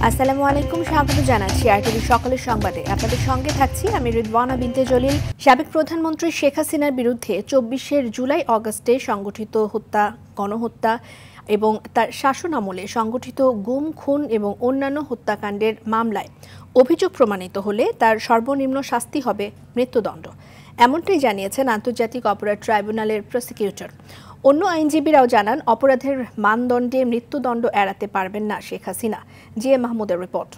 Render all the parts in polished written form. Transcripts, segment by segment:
আসসালামু আলাইকুম, স্বাগত জানাচ্ছি আরটিভি সকালের সংবাদে। আপনাদের সঙ্গে থাকছি আমি রিদওয়ানা বিনতে জলিল। সাবেক প্রধানমন্ত্রী শেখ হাসিনার বিরুদ্ধে 24 জুলাই অগাস্টে সংগঠিত হত্যা, গণহত্যা এবং তার শাসনামলে সংগঠিত গুম, খুন এবং অন্যান্য হত্যাকাণ্ডের মামলায় অভিযোগ প্রমাণিত হলে তার সর্বনিম্ন শাস্তি হবে মৃত্যুদণ্ড। এমনটাই জানিয়েছেন আন্তর্জাতিক অপরাধ ট্রাইব্যুনালের প্রসিকিউটর। অন্য আইনজীবীরাও জানান, অপরাধের মানদণ্ডে মৃত্যুদণ্ড এড়াতে পারবেন না শেখ হাসিনা। জিএ মাহমুদের রিপোর্ট।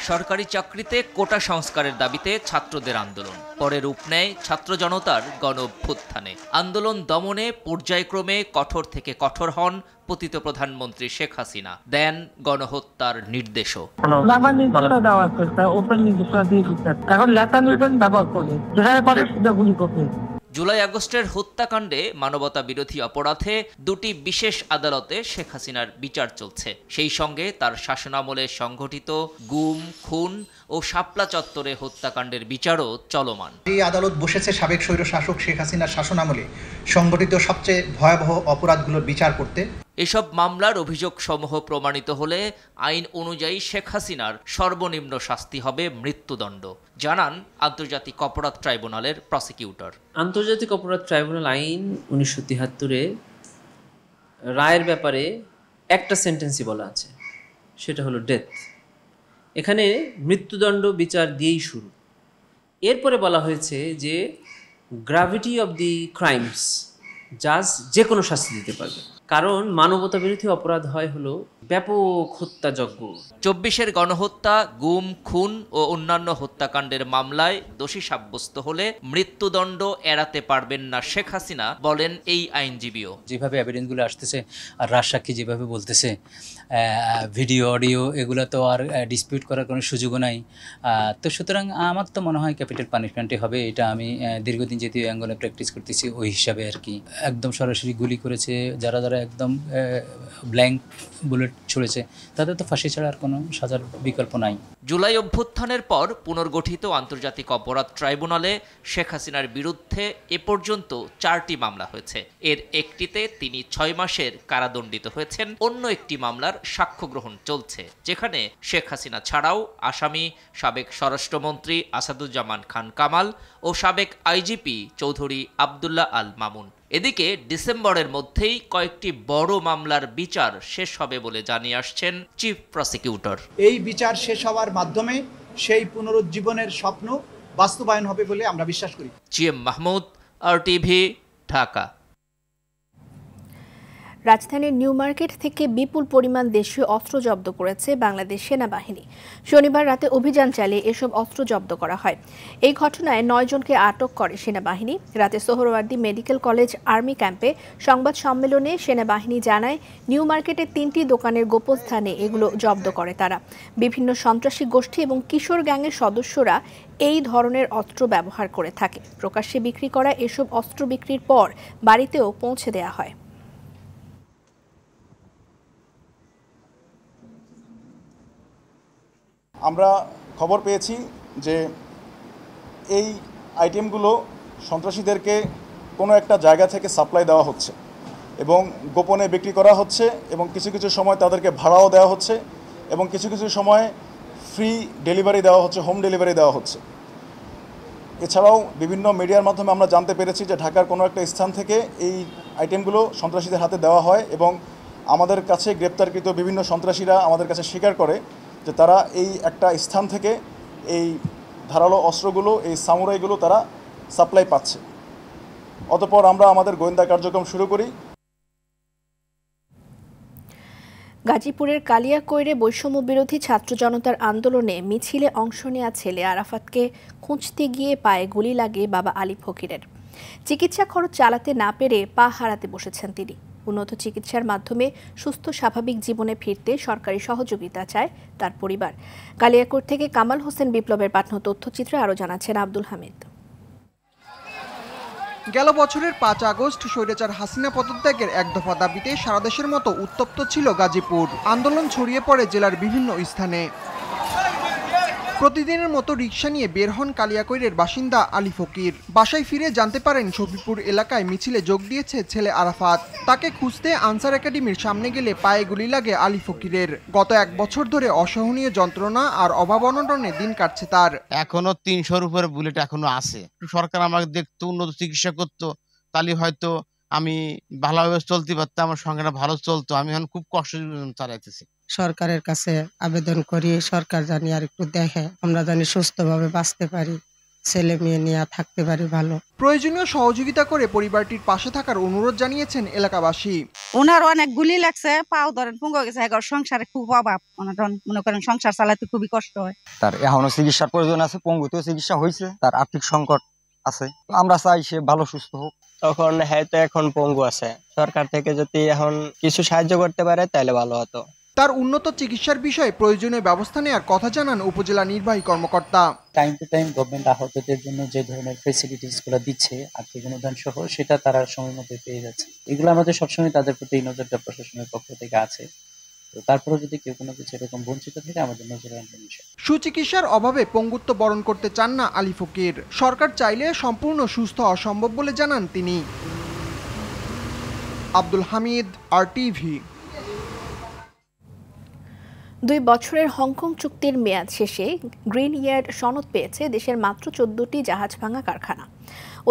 সরকারি চাকরিতে কোটা সংস্কারের দাবিতে ছাত্রদের আন্দোলন, পরে রূপ নেয় ছাত্র জনতার গণ অভ্যুত্থানে। আন্দোলন দমনে পর্যায়ক্রমে কঠোর থেকে কঠোর হন পতিত প্রধানমন্ত্রী শেখ হাসিনা, দেন গণহত্যার নির্দেশও। জুলাই আগস্টের হত্যাকাণ্ডে মানবতা বিরোধী অপরাধে দুটি বিশেষ আদালতে শেখ হাসিনার বিচার চলছে। সেই সঙ্গে তার শাসনামলে সংঘটিত গুম, খুন ও শাপলা চত্বরে হত্যাকাণ্ডের বিচারও চলমান। এই আদালত বসেছে সাবেক স্বৈরশাসক শেখ হাসিনার শাসনামলে সংঘটিত সবচেয়ে ভয়াবহ অপরাধগুলোর বিচার করতে। এসব মামলার অভিযোগ সমূহ প্রমাণিত হলে আইন অনুযায়ী শেখ হাসিনার সর্বনিম্ন শাস্তি হবে মৃত্যুদণ্ড, জানান আন্তর্জাতিক অপরাধ ট্রাইব্যুনালের প্রসিকিউটর। আন্তর্জাতিক অপরাধ ট্রাইব্যুনাল আইন 1973-এ রায়ের ব্যাপারে একটা সেন্টেন্সই বলা আছে, সেটা হলো ডেথ। এখানে মৃত্যুদণ্ড বিচার দিয়েই শুরু। এরপরে বলা হয়েছে যে গ্র্যাভিটি অব দি ক্রাইমস, জাজ যে কোনো শাস্তি দিতে পারবে, কারণ মানবতা বিরোধী অপরাধ হয় হলো ব্যাপক হত্যাযজ্ঞ। 24 গণহত্যা, গুম, খুন ও অন্যান্য হত্যাকাণ্ডের মামলায় দোষী সাব্যস্ত হলে মৃত্যুদণ্ড এড়াতে পারবেন না শেখ হাসিনা, বলেন এই আইনজীবীও। যেভাবে এভিডেন্সগুলো আসতেছে আর রাজসাক্ষী যেভাবে বলতেছে, ভিডিও অডিও এগুলো তো আর ডিসপিউট করার কোনো সুযোগও নাই। তো সুতরাং আমার তো মনে হয় ক্যাপিটাল পানিশমেন্টই হবে। এটা আমি দীর্ঘদিন যেহেতু অ্যাঙ্গলে প্র্যাকটিস করতেছি ওই হিসাবে আর কি। একদম সরাসরি গুলি করেছে, যারা একদম ব্ল্যাঙ্ক বুলেট ছুড়েছে, তাদের তো ফাঁসি ছাড়া আর কোনো সাজার বিকল্প নাই। জুলাই অভ্যুত্থানের পর পুনর্গঠিত আন্তর্জাতিক অপরাধ ট্রাইব্যুনালে শেখ হাসিনার বিরুদ্ধে এ পর্যন্ত 4টি মামলা হয়েছে। এর একটিতে তিনি 6 মাসের কারাদণ্ডিত হয়েছেন। অন্য একটি মামলার সাক্ষ্য গ্রহণ চলছে, যেখানে শেখ হাসিনা ছাড়াও আসামি সাবেক স্বরাষ্ট্রমন্ত্রী আসাদুজ্জামান খান কামাল ও সাবেক আইজিপি চৌধুরী আবদুল্লাহ আল মামুন। এদিকে ডিসেম্বরের মধ্যেই কয়েকটি বড় মামলার বিচার শেষ হবে বলে জানিয়ে আসছেন চিফ প্রসিকিউটর। এই বিচার শেষ হওয়ার মাধ্যমে সেই পুনরুজ্জীবনের স্বপ্ন বাস্তবায়ন হবে বলে আমরা বিশ্বাস করি। GM Mahmud, RTV, Dhaka. রাজধানীর নিউ মার্কেট থেকে বিপুল পরিমাণ দেশীয় অস্ত্র জব্দ করেছে বাংলাদেশ সেনাবাহিনী। শনিবার রাতে অভিযান চালিয়ে এসব অস্ত্র জব্দ করা হয়। এই ঘটনায় 9 জনকে আটক করে সেনাবাহিনী। রাতে সোহরাওয়ার্দী মেডিকেল কলেজ আর্মি ক্যাম্পে সংবাদ সম্মেলনে সেনাবাহিনী জানায়, নিউ মার্কেটের 3টি দোকানের গোপস্থানে এগুলো জব্দ করে তারা। বিভিন্ন সন্ত্রাসী গোষ্ঠী এবং কিশোর গ্যাংয়ের সদস্যরা এই ধরনের অস্ত্র ব্যবহার করে থাকে। প্রকাশ্যে বিক্রি করা এসব অস্ত্র বিক্রির পর বাড়িতেও পৌঁছে দেওয়া হয়। আমরা খবর পেয়েছি যে এই আইটেমগুলো সন্ত্রাসীদেরকে কোনো একটা জায়গা থেকে সাপ্লাই দেওয়া হচ্ছে এবং গোপনে বিক্রি করা হচ্ছে, এবং কিছু কিছু সময় তাদেরকে ভাড়াও দেওয়া হচ্ছে, এবং কিছু কিছু সময় ফ্রি ডেলিভারি দেওয়া হচ্ছে, হোম ডেলিভারি দেওয়া হচ্ছে। এছাড়াও বিভিন্ন মিডিয়ার মাধ্যমে আমরা জানতে পেরেছি যে ঢাকার কোনো একটা স্থান থেকে এই আইটেমগুলো সন্ত্রাসীদের হাতে দেওয়া হয়, এবং আমাদের কাছে গ্রেপ্তারকৃত বিভিন্ন সন্ত্রাসীরা আমাদের কাছে স্বীকার করে যে তারা এই একটা স্থান থেকে এই ধারালো অস্ত্রগুলো, এই সামুরাইগুলো তারা সাপ্লাই পাচ্ছে। অতঃপর আমরা আমাদের গোয়েন্দা কার্যক্রম শুরু করি। গাজীপুরের কালিয়াকৈরে বৈষম্য বিরোধী ছাত্র জনতার আন্দোলনে মিছিলে অংশ নেওয়া ছেলে আরাফাতকে খুঁজতে গিয়ে পায়ে গুলি লাগে বাবা আলী ফকিরের। চিকিৎসা খরচ চালাতে না পেরে পা হারাতে বসেছেন তিনি। উন্নত চিকিৎসার মাধ্যমে সুস্থ স্বাভাবিক জীবনে ফিরতে সরকারি সহযোগিতা চায় তার পরিবার। কালিয়াকৈর থেকে কামাল হোসেন বিপ্লবের পাঠানো তথ্যচিত্রে আরও জানাচ্ছেন আব্দুল হামিদ। গেল বছরের 5 আগস্ট স্বৈরাচার হাসিনা পদত্যাগের এক দফা দাবিতে সারা দেশের মতো উত্তপ্ত ছিল গাজীপুর। আন্দোলন ছড়িয়ে পড়ে জেলার বিভিন্ন স্থানে। প্রতিদিনের মতো রিকশা নিয়ে বের হন কালিয়াকৈরের বাসিন্দা আলী ফকির। বাসায় ফিরে জানতে পারেন শফিপুর এলাকায় মিছিলে যোগ দিয়েছে ছেলে আরাফাত। তাকে খুঁজতে আনসার একাডেমির সামনে গেলে পায়ে গুলি লাগে আলী ফকিরের। গত 1 বছর ধরে অসহনীয় যন্ত্রণা আর অভাব অনটনে দিন কাটছে তার। এখনো 300-র উপরে বুলেট এখনো আছে। সরকার আমাকে দেখতো, উন্নত চিকিৎসা করতো, তাহলে হয়তো আমি ভালোভাবে চলতে পারতাম, আমার সংখ্যাটা ভালো চলতো। আমি এখন খুব কষ্ট চালাইতেছি। সরকারের কাছে আবেদন করি, সরকার জানি আর একটু দেখে, আমরা জানি সুস্থভাবে বাঁচতে পারি, ছেলে মেয়ে নিয়ে থাকতে পারি ভালো। প্রয়োজনীয় সহযোগিতা করে পরিবারটির পাশে থাকার অনুরোধ জানিয়েছেন এলাকাবাসী। ওনার অনেক গুলি লাগছে, পাও ধরেন পুঙ্গ গেছে, এখন সংসারে খুব অভাব, মনে করেন সংসার চালাতে খুবই কষ্ট হয়। তার এখনো চিকিৎসার প্রয়োজন আছে, পঙ্গুতেও চিকিৎসা হয়েছে, তার আর্থিক সংকট আছে। আমরা চাই সে ভালো সুস্থ হোক। তখন হয়তো এখন পঙ্গু আছে, সরকার থেকে যদি এখন কিছু সাহায্য করতে পারে তাহলে ভালো হতো। তার উন্নত চিকিৎসার বিষয়ে প্রয়োজনীয় ব্যবস্থা নেওয়ার কথা জানান উপজেলা নির্বাহী কর্মকর্তা। টাইম টু টাইম গভর্নমেন্ট আহতদের জন্য যে ধরনের ফেসিলিটিসগুলো দিচ্ছে, আর্থিক অনুদান সহ, সেটা তারা সময় মতো পেয়ে যাচ্ছে। এগুলো আমাদের সবসময় তাদের প্রতি এই নজরটা প্রশাসনের পক্ষ থেকে আছে। তারপরে যদি কেউ কোনো কিছু এরকম বঞ্চিত থাকে আমাদের নজরে আনবেন। সুচিকিৎসার অভাবে পঙ্গুত্ব বরণ করতে চান না আলী ফকির। সরকার চাইলে সম্পূর্ণ সুস্থ অসম্ভব বলে জানান তিনি। আব্দুল হামিদ, RTV। 2 বছরের হংকং চুক্তির মেয়াদ শেষে গ্রিন ইয়ার্ড সনদ পেয়েছে দেশের মাত্র 14টি জাহাজ ভাঙা কারখানা।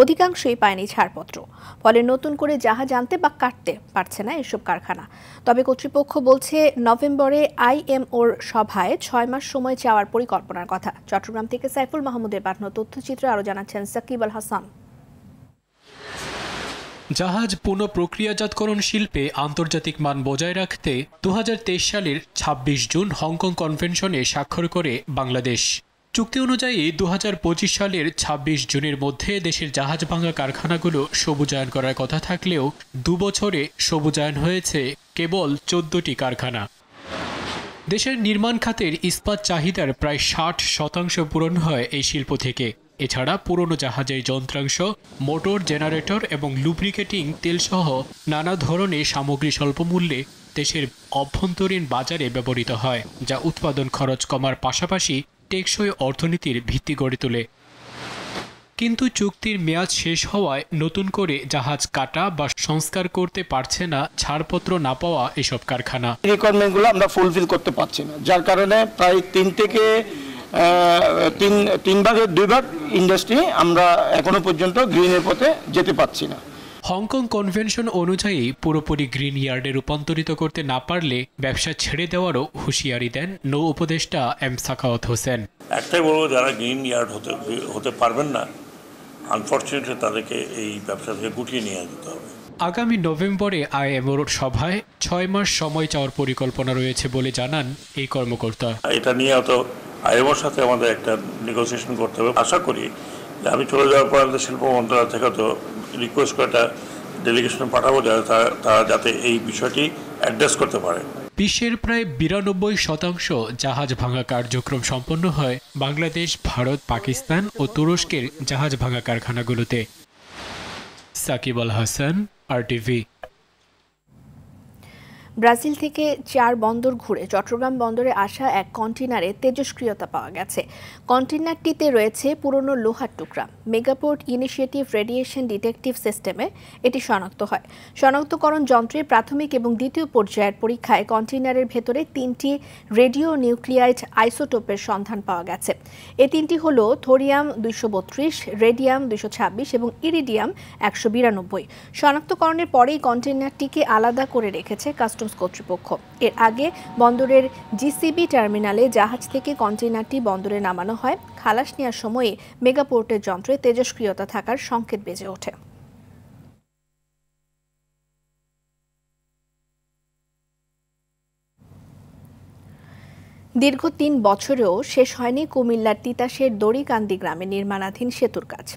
অধিকাংশই পায়নি ছাড়পত্র, ফলে নতুন করে জাহাজ আনতে বা কাটতে পারছে না এসব কারখানা। তবে কর্তৃপক্ষ বলছে নভেম্বরে IMOর সভায় 6 মাস সময় চাওয়ার পরিকল্পনার কথা। চট্টগ্রাম থেকে সাইফুল মাহমুদের পাঠানো তথ্যচিত্র আরও জানাচ্ছেন সাকিব আল হাসান। জাহাজ পুনঃপ্রক্রিয়াজাতকরণ শিল্পে আন্তর্জাতিক মান বজায় রাখতে 2023 সালের 26 জুন হংকং কনভেনশনে স্বাক্ষর করে বাংলাদেশ। চুক্তি অনুযায়ী 2025 সালের 26 জুনের মধ্যে দেশের জাহাজ ভাঙা কারখানাগুলো সবুজায়ন করার কথা থাকলেও 2 বছরে সবুজায়ন হয়েছে কেবল 14টি কারখানা। দেশের নির্মাণ খাতের ইস্পাত চাহিদার প্রায় 60% পূরণ হয় এই শিল্প থেকে। এছাড়া পুরনো জাহাজের যন্ত্রাংশ, মোটর, জেনারেটর এবং লুব্রিকেটিং তেলসহ নানা ধরনের সামগ্রী স্বল্প মূল্যে দেশের অভ্যন্তরীণ বাজারে ব্যবহৃত হয়, যা উৎপাদন খরচ কমার পাশাপাশি টেকসই অর্থনীতির ভিত্তি গড়ে তোলে। কিন্তু চুক্তির মেয়াদ শেষ হওয়ায় নতুন করে জাহাজ কাটা বা সংস্কার করতে পারছে না ছাড়পত্র না পাওয়া এসব কারখানা। রিকোয়ারমেন্টগুলো আমরা ফুলফিল করতে পারছি না, যার কারণে প্রায় 3 থেকে 3 ভাগের 2 ভাগ ইন্ডাস্ট্রি আমরা এখনো পর্যন্ত গ্রিনের পথে যেতে পারছি না। হংকং কনভেনশন অনুযায়ী পুরোপুরি গ্রিন ইয়ার্ডে রূপান্তরিত করতে না পারলে ব্যবসা ছেড়ে দেওয়ারও হুঁশিয়ারি দেন নৌ উপদেষ্টা M সাখাওয়াত হোসেন। একটাই বলবো, যারা গ্রিন ইয়ার্ড হতে পারবেন না, আনফরচুনেটলি তাদেরকে এই ব্যবসা থেকে গুটিয়ে নিয়ে যেতে হবে। আগামী নভেম্বরে IMOর সভায় 6 মাস সময় চাওয়ার পরিকল্পনা রয়েছে বলে জানান এই কর্মকর্তা। এটা নিয়ে অত IMOর সাথে আমাদের একটা নেগোসিয়েশন করতে হবে। আশা করি যে আমি চলে যাওয়ার পর আমাদের শিল্প মন্ত্রণালয় থেকে তো রিকোয়েস্ট করে একটা ডেলিগেশন পাঠাবো, তারা যাতে এই বিষয়টি অ্যাড্রেস করতে পারে। বিশ্বের প্রায় 92% জাহাজ ভাঙা কার্যক্রম সম্পন্ন হয় বাংলাদেশ, ভারত, পাকিস্তান ও তুরস্কের জাহাজ ভাঙা কারখানাগুলোতে। সাকিব আল হাসান, RTV। ব্রাজিল থেকে 4 বন্দর ঘুরে চট্টগ্রাম বন্দরে আসা এক কন্টেইনারে তেজস্ক্রিয়তা পাওয়া গেছে। কন্টেইনারটিতে রয়েছে পুরনো লোহার টুকরা। মেগাপোর্ট ইনিশিয়েটিভ রেডিয়েশন ডিটেকটিভ সিস্টেমে এটি শনাক্ত হয়। শনাক্তকরণ যন্ত্রের প্রাথমিক এবং দ্বিতীয় পর্যায়ের পরীক্ষায় কন্টেইনারের ভেতরে 3টি রেডিও নিউক্লিয়াইড আইসোটোপের সন্ধান পাওয়া গেছে। এই 3টি হল থোরিয়াম 232, রেডিয়াম 226 এবং ইরিডিয়াম 192। শনাক্তকরণের পরেই কন্টেইনারটিকে আলাদা করে রেখেছে কাস্টমস কর্তৃপক্ষ। এর আগে বন্দরের GCB টার্মিনালে জাহাজ থেকে কন্টেইনারটি বন্দরে নামানো হয়। খালাস নেওয়ার সময়ে মেগাপোর্টের যন্ত্রে তেজস্ক্রিয়তা থাকার সংকেত বেজে ওঠে। দীর্ঘ 3 বছরেও শেষ হয়নি কুমিল্লার তিতাসের দড়িকান্দি গ্রামে নির্মাণাধীন সেতুর কাজ।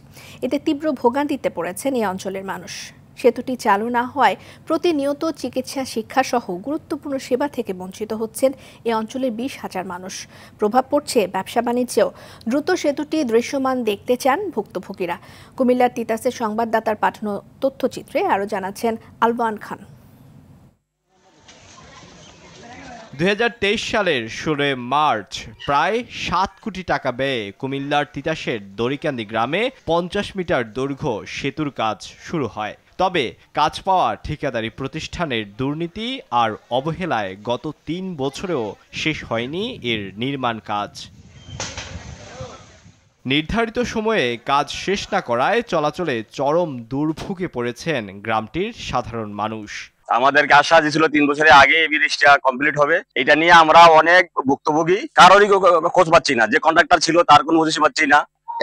এতে তীব্র ভোগান্তিতে পড়েছেন এই অঞ্চলের মানুষ। সেতুটি চালু না হওয়ায় প্রতিনিয়ত চিকিৎসা, শিক্ষা সহ গুরুত্বপূর্ণ সেবা থেকে বঞ্চিত হচ্ছেন এ অঞ্চলের 20,000 মানুষ। প্রভাব পড়ছে ব্যবসা বাণিজ্যেও। দ্রুত সেতুটি দৃশ্যমান দেখতে চান ভুক্তভোগীরা। কুমিল্লার তিতাসের সংবাদদাতার পাঠানো তথ্যচিত্রে আরও জানাচ্ছেন আলওয়ান খান। 2023 সালের 16 মার্চ প্রায় 7 কোটি টাকা ব্যয়ে কুমিল্লার তিতাসের দড়িকান্দি গ্রামে 50 মিটার দৈর্ঘ্য সেতুর কাজ শুরু হয়। তবে কাজ পাওয়া ঠিকাদারি প্রতিষ্ঠানের দুর্নীতি আর অবহেলায় গত 3 বছরেও শেষ হয়নি এর নির্মাণ কাজ। নির্ধারিত সময়ে কাজ শেষ না করায় চলাচলে চরম দুর্ভোগে পড়েছেন গ্রামটির সাধারণ মানুষ। আমাদেরকে আশা দিয়েছিল 3 বছরের আগে এই ব্রিজটা কমপ্লিট হবে। এটা নিয়ে আমরা অনেক ভুক্তভোগী, কারোরই খোঁজ পাচ্ছি না, যে কন্ট্রাক্টর ছিল তার কোনো হদিশ পাচ্ছি না।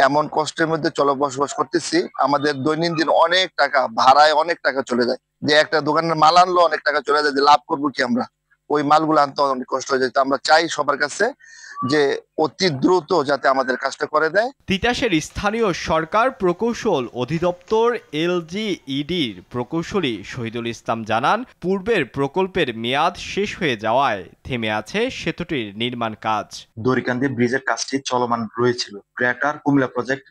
এমন কষ্টের মধ্যে বসবাস করতেছি, আমাদের দৈনন্দিন অনেক টাকা ভাড়ায় অনেক টাকা চলে যায়। যে একটা দোকানের মাল আনলো অনেক টাকা চলে যায়, যে লাভ করবো কি আমরা, ওই মালগুলো আনতে অনেক কষ্ট হয়ে যায়। আমরা চাই সবার কাছে যে অতি দ্রুত যাতে আমাদের কাজটা করে দেয়। তিতাসের স্থানীয় সরকার প্রকৌশল অধিদপ্তর LGEDর প্রকৌশলী শহীদুল ইসলাম জানান, পূর্বের প্রকল্পের মেয়াদ শেষ হয়ে যাওয়ায় থেমে আছে সেতুটির নির্মাণ কাজ। দড়িকান্দি ব্রিজের কাজটি চলমান রয়েছিল। গ্রেটার কুমিল্লা প্রজেক্ট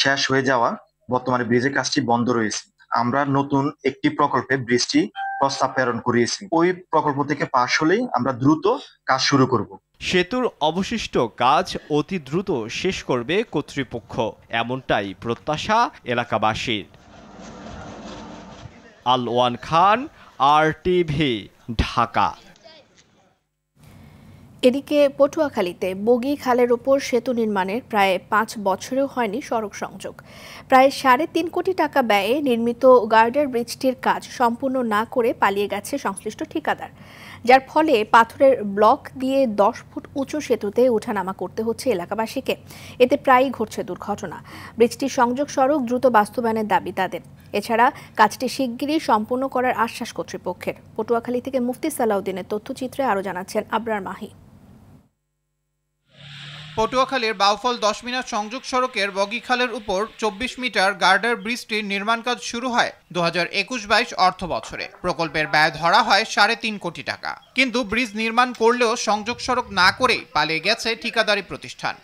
শেষ হয়ে যাওয়া বর্তমানে ব্রিজের কাজটি বন্ধ রয়েছে। আমরা নতুন একটি প্রকল্পে ব্রিজটি প্রস্তাব প্রেরণ করিয়েছি। ওই প্রকল্প থেকে পাশ হলেই আমরা দ্রুত কাজ শুরু করব। সেতুর অবশিষ্ট কাজ অতি দ্রুত শেষ করবে কর্তৃপক্ষ, এমনটাই প্রত্যাশা এলাকাবাসীর। আলওয়ান খান, RTV, ঢাকা। এদিকে পটুয়াখালীতে বগি খালের ওপর সেতু নির্মাণের প্রায় 5 বছরেও হয়নি সড়ক সংযোগ। প্রায় 3.5 কোটি টাকা ব্যয়ে নির্মিত গার্ডার ব্রিজটির কাজ সম্পূর্ণ না করে পালিয়ে গেছে সংশ্লিষ্ট ঠিকাদার, যার ফলে পাথরের ব্লক দিয়ে 10 ফুট উঁচু সেতুতে ওঠানামা করতে হচ্ছে এলাকাবাসীকে। এতে প্রায়ই ঘটছে দুর্ঘটনা। ব্রিজটির সংযোগ সড়ক দ্রুত বাস্তবায়নের দাবি তাদের। এছাড়া কাজটি শিগগিরই সম্পূর্ণ করার আশ্বাস কর্তৃপক্ষের। পটুয়াখালী থেকে মুফতি সালাউদ্দিনের তথ্যচিত্রে আরও জানাচ্ছেন আবরার মাহি। পটুয়াখালীর বাউফল 10 মিনার সংযোগ সড়কের বগিখালের উপর 24 মিটার গার্ডার ব্রিজটির নির্মাণ কাজ শুরু হয় 2021-22 অর্থ বছরে। প্রকল্পের ব্যয় ধরা হয় 3.5 কোটি টাকা, কিন্তু ব্রিজ নির্মাণ করলেও সংযোগ সড়ক না করেই পালিয়ে গেছে ঠিকাদারি প্রতিষ্ঠান।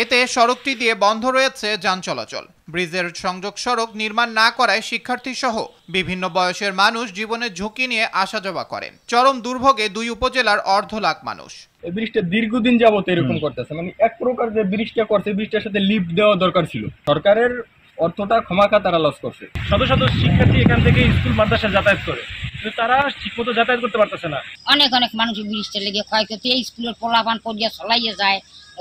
এতে সড়কটি দিয়ে বন্ধ রয়েছে যান চলাচল। ব্রিজের সংযোগ সড়ক নির্মাণ না করায় শিক্ষার্থী সহ বিভিন্ন বয়সের মানুষ জীবনের ঝুঁকি নিয়ে আসা যাওয়া করেন। চরম দুর্ভোগে 2 উপজেলার 1.5 লাখ মানুষ। এই ব্রিজটা দীর্ঘদিন যাবত এরকম করতেছে, মানে এক প্রকার যে ব্রিজটা করছে, ব্রিজটার সাথে লিফট দেওয়া দরকার ছিল। সরকারের অর্থটা ক্ষমাকা তারা লস করছে। শত শত শিক্ষার্থী এখান থেকে স্কুল মাদ্রাসা যাতায়াত করে, কিন্তু তারা ঠিকমতো যাতায়াত করতে পারতেছে না। অনেক মানুষ ব্রিজটা লেগে ক্ষয়ক্ষতি, স্কুলের পোলাপান পড়িয়া চলাইয়া যায়,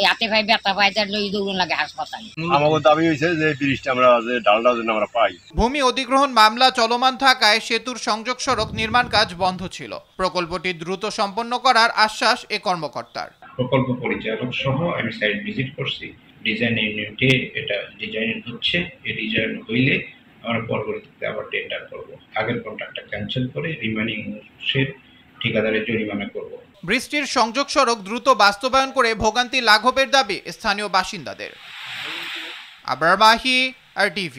হাতে ভাই ব্যথা পায়, তার লই দৌড়ন লাগে হাসপাতালে। আমাদের দাবি হয়েছে যে ব্রিজটা আমরা যে ডালটা যেন আমরা পাই। ভূমি অধিগ্রহণ মামলা চলমান থাকায় সেতুর সংযোগ সড়ক নির্মাণ কাজ বন্ধ ছিল। প্রকল্পটি দ্রুত সম্পন্ন করার আশ্বাস এ কর্মকর্তার। প্রকল্প পরিচালক সহ আমি সাইট ভিজিট করছি। ডিজাইন ইউনিটে এটা ডিজাইন হচ্ছে, এই ডিজাইন হইলে আমরা পরবর্তীতে আবার টেন্ডার করব। আগের কন্ট্রাক্টটা ক্যান্সেল করে রিমেইনিং অংশের ঠিকাদারের জরিমানা করব। বৃষ্টির সংযোগ সড়ক দ্রুত বাস্তবায়ন করে ভোগান্তি লাঘবের দাবি স্থানীয় বাসিন্দাদের। আবরার মাহি, RTV।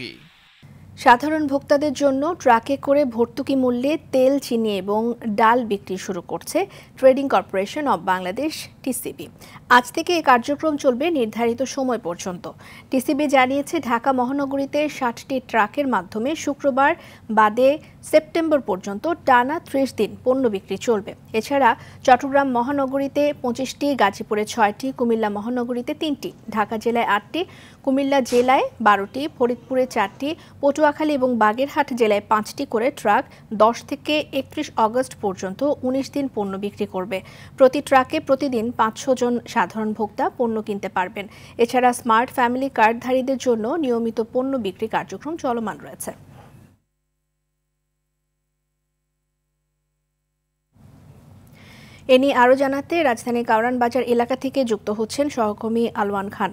সাধারণ ভোক্তাদের জন্য ট্রাকে করে ভর্তুকি মূল্যে তেল, চিনি এবং ডাল বিক্রি শুরু করছে trading corporation of Bangladesh TCB। আজ থেকে এই কার্যক্রম চলবে নির্ধারিত সময় পর্যন্ত। TCB জানিয়েছে, ঢাকা মহানগরীতে 60টি ট্রাকের মাধ্যমে শুক্রবার বাদে সেপ্টেম্বর পর্যন্ত টানা 30 দিন পণ্য বিক্রি চলবে। এছাড়া চট্টগ্রাম মহানগরীতে 25টি, গাজীপুরে 6টি, কুমিল্লা মহানগরীতে 3টি, ঢাকা জেলায় 8টি, কুমিল্লা জেলায় 12টি, ফরিদপুরে 4টি, পটুয়াখালী এবং বাগেরহাট জেলায় 5টি করে ট্রাক 10 থেকে 31 অগস্ট পর্যন্ত 19 দিন পণ্য বিক্রি করবে। প্রতি ট্রাকে প্রতিদিন 500 জন সাধারণ ভোক্তা পণ্য কিনতে পারবেন। এছাড়া স্মার্ট ফ্যামিলি কার্ডধারীদের জন্য নিয়মিত পণ্য বিক্রি কার্যক্রম চলমান রয়েছে। এ নিয়ে আরও জানাতে রাজধানীর কাউরান বাজার এলাকা থেকে যুক্ত হচ্ছেন সহকর্মী আলওয়ান খান।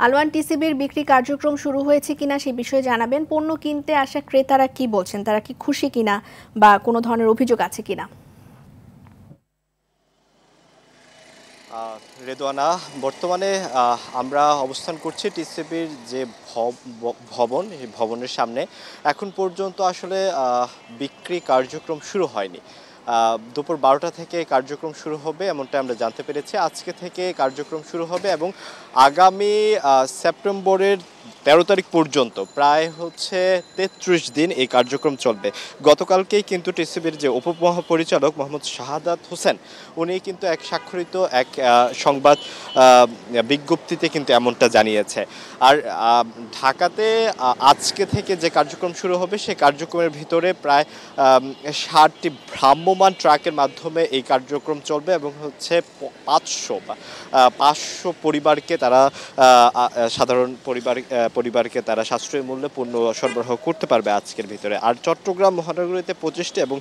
আলওয়ান, TCBর বিক্রি কার্যক্রম শুরু হয়েছে কিনা সে বিষয়ে জানাবেন। পণ্য কিনতে আসা ক্রেতারা কি বলছেন, তারা কি খুশি কিনা বা কোনো ধরনের অভিযোগ আছে কিনা? রেদওয়ানা, বর্তমানে আমরা অবস্থান করছি TCBর যে ভবন, এই ভবনের সামনে। এখন পর্যন্ত আসলে বিক্রি কার্যক্রম শুরু হয়নি। দুপুর 12টা থেকে কার্যক্রম শুরু হবে এমনটা আমরা জানতে পেরেছি। আজকে থেকে কার্যক্রম শুরু হবে এবং আগামী সেপ্টেম্বরের 13 তারিখ পর্যন্ত প্রায় হচ্ছে 33 দিন এই কার্যক্রম চলবে। গতকালকেই কিন্তু টিসিবির যে উপমহাপরিচালক মোহাম্মদ শাহাদাত হোসেন উনি কিন্তু এক স্বাক্ষরিত এক সংবাদ বিজ্ঞপ্তিতে কিন্তু এমনটা জানিয়েছে। আর ঢাকাতে আজকে থেকে যে কার্যক্রম শুরু হবে সেই কার্যক্রমের ভিতরে প্রায় 60টি ভ্রাম্যমাণ ট্রাকের মাধ্যমে এই কার্যক্রম চলবে এবং হচ্ছে 500 পরিবারকে তারা সাধারণ পরিবারকে তারা সাশ্রয়ী মূল্যে পণ্য সরবরাহ করতে পারবে আজকের ভিতরে। আর চট্টগ্রাম মহানগরীতে 25টি এবং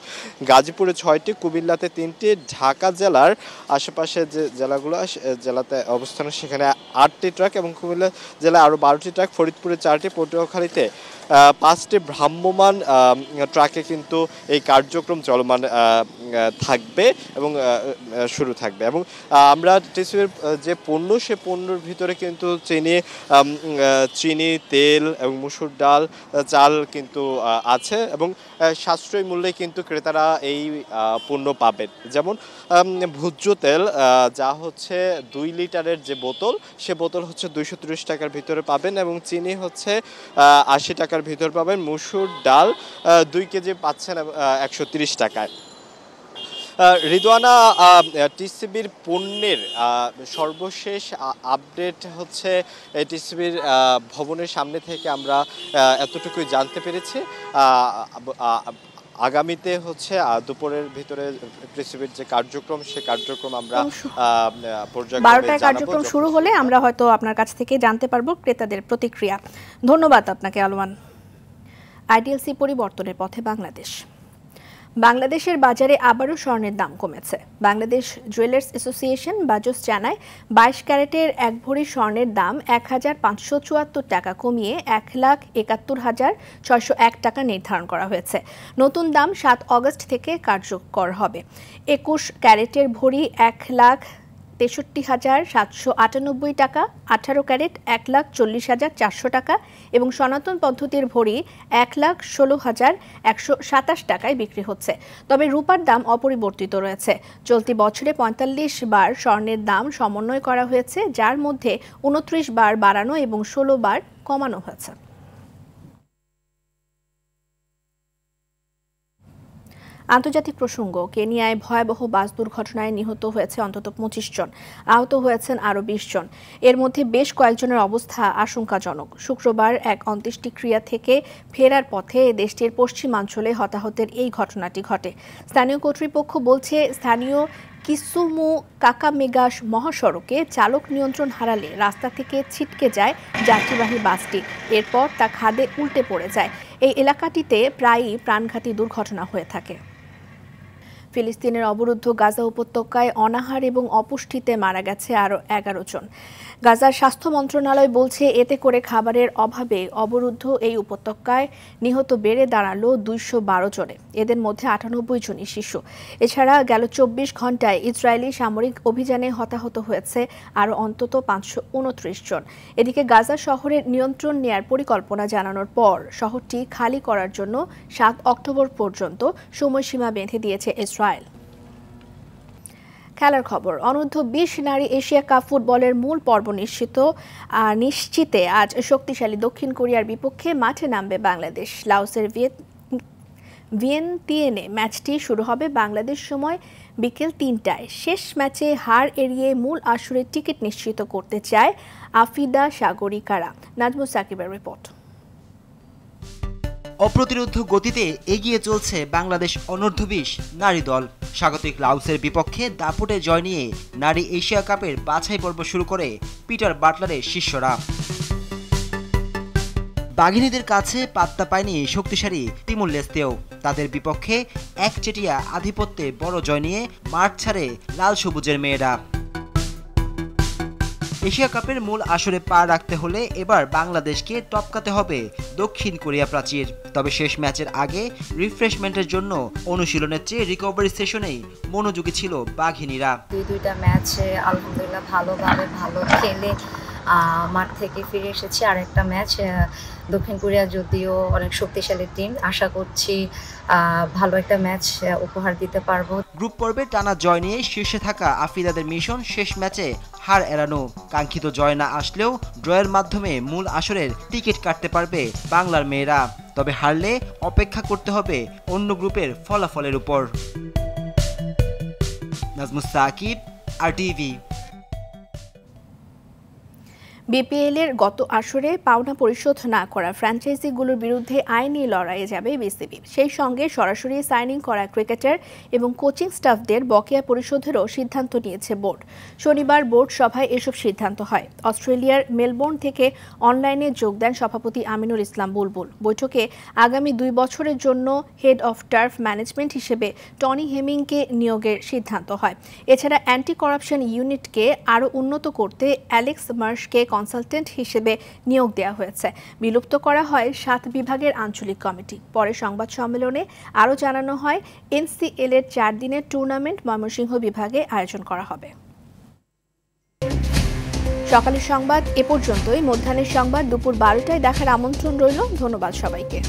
গাজীপুরে 6টি, কুমিল্লাতে 3টি, ঢাকা জেলার আশেপাশে যে জেলাতে অবস্থান সেখানে 8টি ট্রাক এবং কুমিল্লা জেলায় আরও 12টি ট্রাক, ফরিদপুরে 4টি, পটুয়াখালীতে 5টি ভ্রাম্যমাণ ট্রাকে কিন্তু এই কার্যক্রম চলমান থাকবে এবং শুরু থাকবে। এবং আমরা টিসিবির যে পণ্য সে পণ্যের ভিতরে কিন্তু চিনি, তেল এবং মসুর ডাল, চাল কিন্তু আছে এবং সাশ্রয়ী মূল্যে কিন্তু ক্রেতারা এই পণ্য পাবেন। যেমন ভোজ্য তেল যা হচ্ছে 2 লিটারের যে বোতল সে বোতল হচ্ছে 230 টাকার ভিতরে পাবেন এবং চিনি হচ্ছে 80 টাকার ভিতর পাবেন। মসুর ডাল 2 কেজি পাচ্ছেন 130 টাকায়। রিদওয়ানা, টিসিবির পণ্যের সর্বশেষ আপডেট হচ্ছে টিসিবির ভবনের সামনে থেকে আমরা এতটুকুই জানতে পেরেছি। আগামীতে হচ্ছে দুপুরের ভিতরে টিসিবির যে কার্যক্রম সে কার্যক্রম আমরা পর্যায়ক্রমে 12টায় কার্যক্রম শুরু হলে আমরা হয়তো আপনার কাছ থেকে জানতে পারবো ক্রেতাদের প্রতিক্রিয়া। ধন্যবাদ আপনাকে আলমান। আইডিএলসি পরিবর্তনের পথে বাংলাদেশ। বাংলাদেশের বাজারে আবারও স্বর্ণের দাম কমেছে। বাংলাদেশ জুয়েলার্স অ্যাসোসিয়েশন বাজস জানায় 22 ক্যারেটের 1 ভরি স্বর্ণের দাম 1574 টাকা কমিয়ে 1,71,601 টাকা নির্ধারণ করা হয়েছে। নতুন দাম 7 অগস্ট থেকে কার্যকর হবে। 21 ক্যারেটের ভরি 1,63,798 টাকা, 18 ক্যারেট 1,40,400 টাকা এবং সনাতন পদ্ধতির ভরি 1,16,127 টাকায় বিক্রি হচ্ছে। তবে রূপার দাম অপরিবর্তিত রয়েছে। চলতি বছরে 45 বার স্বর্ণের দাম সমন্বয় করা হয়েছে, যার মধ্যে 29 বার বাড়ানো এবং 16 বার কমানো হয়েছে। আন্তর্জাতিক প্রসঙ্গ। কেনিয়ায় ভয়াবহ বাস দুর্ঘটনায় নিহত হয়েছে অন্তত 25 জন, আহত হয়েছেন আরও 20 জন। এর মধ্যে বেশ কয়েকজনের অবস্থা আশঙ্কাজনক। শুক্রবার এক অন্ত্যেষ্টিক্রিয়া থেকে ফেরার পথে দেশটির পশ্চিমাঞ্চলে হতাহতের এই ঘটনাটি ঘটে। স্থানীয় কর্তৃপক্ষ বলছে, স্থানীয় কিসুমু কাকামেগা মহাসড়কে চালক নিয়ন্ত্রণ হারালে রাস্তা থেকে ছিটকে যায় যাত্রীবাহী বাসটি। এরপর তা খাদে উল্টে পড়ে যায়। এই এলাকাটিতে প্রায়ই প্রাণঘাতী দুর্ঘটনা হয়ে থাকে। ফিলিস্তিনের অবরুদ্ধ গাজা উপত্যকায় অনাহার এবং অপুষ্টিতে মারা গেছে আরও 11 জন। গাজার স্বাস্থ্য মন্ত্রণালয় বলছে, এতে করে খাবারের অভাবে অবরুদ্ধ এই উপত্যকায় নিহত বেড়ে দাঁড়ালো 212 জনে। এদের মধ্যে 98 জনই শিশু। এছাড়া গেল 24 ঘন্টায় ইসরায়েলি সামরিক অভিযানে হতাহত হয়েছে আরও অন্তত 529 জন। এদিকে গাজা শহরের নিয়ন্ত্রণ নেয়ার পরিকল্পনা জানানোর পর শহরটি খালি করার জন্য 7 অক্টোবর পর্যন্ত সময়সীমা বেঁধে দিয়েছে ইসরায়েল। খেলার খবর। অনূর্ধ্ব 20 নারী এশিয়া কাপ ফুটবলের মূল পর্ব নিশ্চিতে আজ শক্তিশালী দক্ষিণ কোরিয়ার বিপক্ষে মাঠে নামবে বাংলাদেশ। লাওসের ভিয়েন্তিয়েনে ম্যাচটি শুরু হবে বাংলাদেশ সময় বিকেল 3টায়। শেষ ম্যাচে হার এড়িয়ে মূল আসরের টিকিট নিশ্চিত করতে চায় আফিদা সাগরিকারা। নাজমুল সাকিবের রিপোর্ট। অপ্রতিরোধ্য গতিতে এগিয়ে চলছে বাংলাদেশ অনূর্ধ্ব 20 নারী দল। স্বাগতিক লাওসের বিপক্ষে দাপুটে জয় নিয়ে নারী এশিয়া কাপের বাছাই পর্ব শুরু করে পিটার বাটলারের শিষ্যরা। বাঘিনীদের কাছে পাত্তা পায়নি শক্তিশালী তিমুর লেস্তেও। তাদের বিপক্ষে একচেটিয়া আধিপত্যে বড় জয় নিয়ে মাঠ ছাড়ে লাল সবুজের মেয়েরা। এশিয়া কাপের মূল আসরে পা রাখতে হলে এবার বাংলাদেশকে টপকাতে হবে দক্ষিণ কোরিয়া প্রাচীর। তবে শেষ ম্যাচের আগে রিফ্রেশমেন্টের জন্য অনুশীলনের চেয়ে রিকভারি সেশনেই মনোযোগী ছিল বাঘিনীরা। দুইটা ম্যাচে আলহামদুলিল্লাহ ভালো খেলে মাঠ থেকে ফিরে এসেছি। আর একটা ম্যাচ, দক্ষিণ কোরিয়া যদিও অনেক শক্তিশালী টিম, আশা করছি ভালো একটা ম্যাচ উপহার দিতে পারবো। গ্রুপ পর্বে টানা জয় নিয়ে শীর্ষে থাকা আফ্রিদাদের মিশন শেষ ম্যাচে হার এড়ানো। কাঙ্ক্ষিত জয় না আসলেও ড্রয়ের মাধ্যমে মূল আসরের টিকিট কাটতে পারবে বাংলার মেয়েরা। তবে হারলে অপেক্ষা করতে হবে অন্য গ্রুপের ফলাফলের উপর। নাজমুস সাকিব, RTV। বিপিএল এর গত আসরে পাওনা পরিশোধ না করা ফ্র্যাঞ্চাইজিগুলোর বিরুদ্ধে আইনি লড়াইয়ে যাবে বিসিবি। সেই সঙ্গে সরাসরি সাইনিং করা ক্রিকেটার এবং কোচিং স্টাফদের বকেয়া পরিশোধেরও সিদ্ধান্ত নিয়েছে বোর্ড। শনিবার বোর্ড সভায় এসব সিদ্ধান্ত হয়। অস্ট্রেলিয়ার মেলবোর্ন থেকে অনলাইনে যোগ দেন সভাপতি আমিনুল ইসলাম বুলবুল। বৈঠকে আগামী 2 বছরের জন্য হেড অফ টার্ফ ম্যানেজমেন্ট হিসেবে টনি হেমিংকে নিয়োগের সিদ্ধান্ত হয়। এছাড়া অ্যান্টি করাপশন ইউনিটকে আরও উন্নত করতে অ্যালেক্স মার্শকে কনসালটেন্ট হিসেবে নিয়োগ দেওয়া হয়েছে। বিলুপ্ত করা হয় 7 বিভাগের আঞ্চলিক কমিটি। পরে সংবাদ সম্মেলনে আরও জানানো হয় NCL এর 4 দিনের টুর্নামেন্ট ময়মনসিংহ বিভাগে আয়োজন করা হবে। সকালের সংবাদ এ পর্যন্তই। মধ্যাহ্নের সংবাদ দুপুর 12টায় দেখার আমন্ত্রণ রইল। ধন্যবাদ সবাইকে।